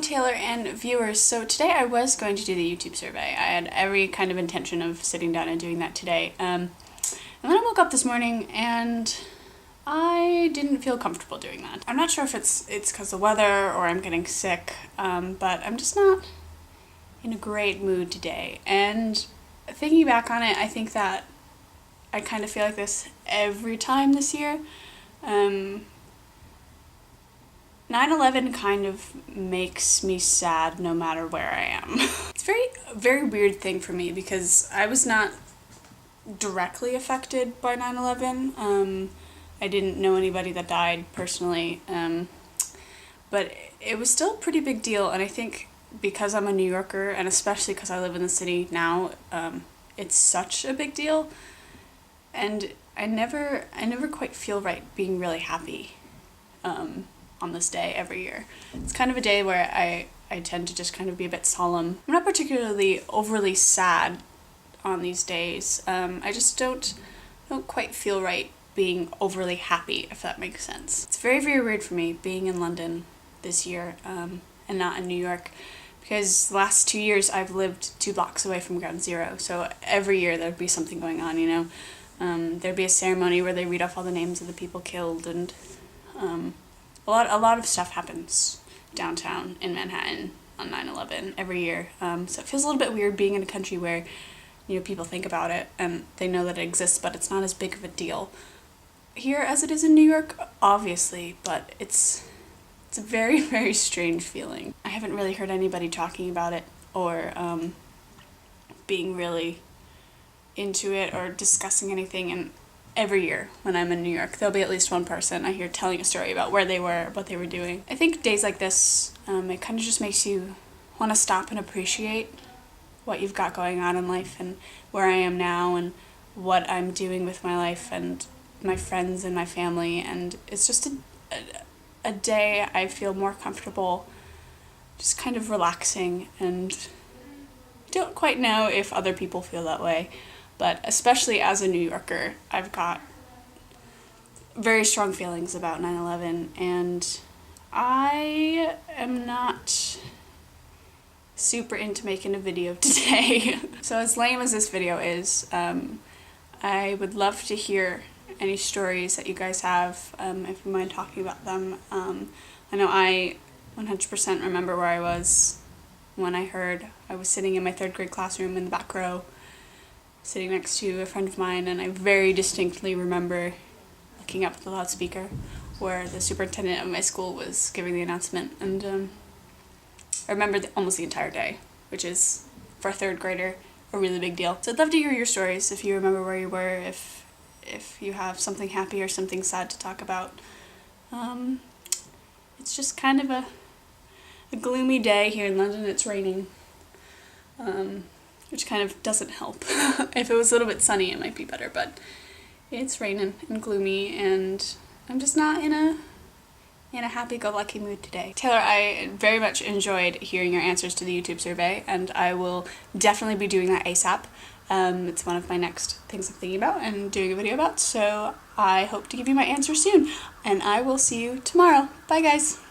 Taylor and viewers. So today I was going to do the YouTube survey. I had every kind of intention of sitting down and doing that today. And then I woke up this morning and I didn't feel comfortable doing that. I'm not sure if it's because of the weather or I'm getting sick, but I'm just not in a great mood today. And thinking back on it, I think that I kind of feel like this every time this year. 9/11 kind of makes me sad no matter where I am. It's a very weird thing for me because I was not directly affected by 9/11. I didn't know anybody that died personally, but it was still a pretty big deal, and I think because I'm a New Yorker, and especially because I live in the city now, it's such a big deal, and I never quite feel right being really happy on this day every year. It's kind of a day where I tend to just kind of be a bit solemn. I'm not particularly overly sad on these days. I just don't quite feel right being overly happy, if that makes sense. It's very weird for me being in London this year and not in New York, because the last 2 years I've lived 2 blocks away from Ground Zero, so every year there'd be something going on, you know. There'd be a ceremony where they read off all the names of the people killed, and a lot of stuff happens downtown in Manhattan on 9/11 every year. So it feels a little bit weird being in a country where, you know, people think about it and they know that it exists, but it's not as big of a deal here as it is in New York, obviously, but it's a very strange feeling. I haven't really heard anybody talking about it or being really into it or discussing anything, and every year when I'm in New York, there'll be at least one person I hear telling a story about where they were, what they were doing. I think days like this, it kind of just makes you want to stop and appreciate what you've got going on in life and where I am now and what I'm doing with my life and my friends and my family, and it's just a day I feel more comfortable just kind of relaxing, and I don't quite know if other people feel that way. But especially as a New Yorker, I've got very strong feelings about 9/11, and I am not super into making a video today. So as lame as this video is, I would love to hear any stories that you guys have, if you mind talking about them. I know I 100% remember where I was when I heard. I was sitting in my 3rd grade classroom in the back row, sitting next to a friend of mine, and I very distinctly remember looking up at the loudspeaker where the superintendent of my school was giving the announcement, and I remember almost the entire day, which is, for a 3rd grader, a really big deal. So I'd love to hear your stories, if you remember where you were, if you have something happy or something sad to talk about. It's just kind of a gloomy day here in London. It's raining, which kind of doesn't help. If it was a little bit sunny, it might be better, but it's raining and gloomy, and I'm just not in a happy-go-lucky mood today. Taylor, I very much enjoyed hearing your answers to the YouTube survey, and I will definitely be doing that ASAP. It's one of my next things I'm thinking about and doing a video about, so I hope to give you my answer soon, and I will see you tomorrow. Bye, guys!